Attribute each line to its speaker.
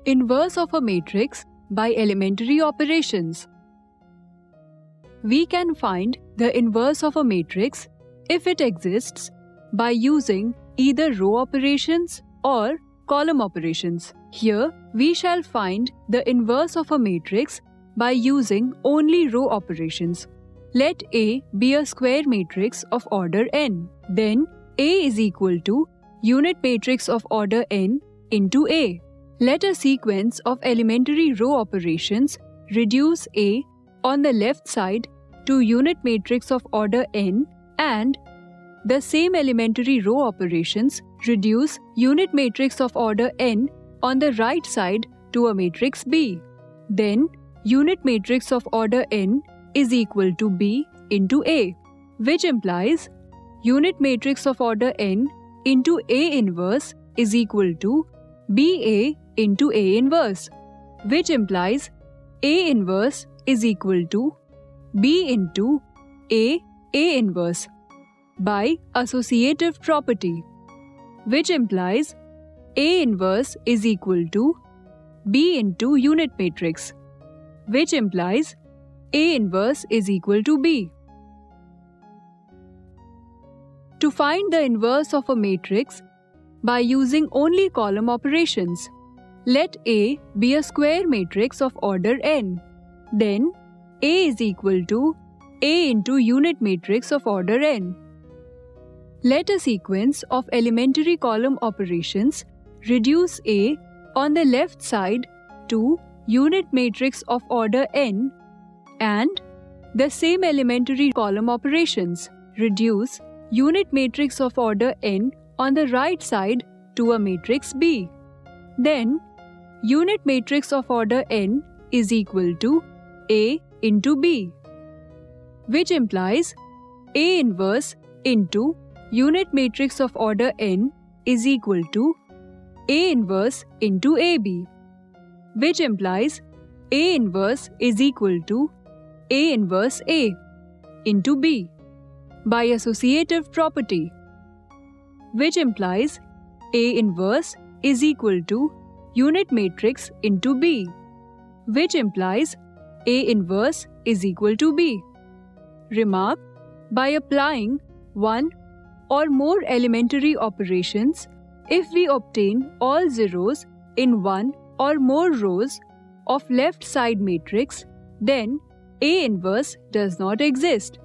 Speaker 1: Inverse of a matrix by elementary operations. We can find the inverse of a matrix if it exists by using either row operations or column operations. Here, we shall find the inverse of a matrix by using only row operations. Let A be a square matrix of order n. Then A is equal to unit matrix of order n into A. Let a sequence of elementary row operations reduce A on the left side to unit matrix of order n, and the same elementary row operations reduce unit matrix of order n on the right side to a matrix B. Then unit matrix of order n is equal to B into A, which implies unit matrix of order n into A inverse is equal to BA into A inverse, which implies A inverse is equal to B into A inverse by associative property, which implies A inverse is equal to B into unit matrix, which implies A inverse is equal to B. To find the inverse of a matrix by using only column operations, let A be a square matrix of order n. Then A is equal to A into unit matrix of order n. Let a sequence of elementary column operations reduce A on the left side to unit matrix of order n, and the same elementary column operations reduce unit matrix of order n on the right side to a matrix B. Then unit matrix of order n is equal to A into B, which implies A inverse into unit matrix of order n is equal to A inverse into AB, which implies A inverse is equal to A inverse A into B by associative property, which implies A inverse is equal to unit matrix into B, which implies A inverse is equal to B. Remark: by applying one or more elementary operations, if we obtain all zeros in one or more rows of left side matrix, then A inverse does not exist.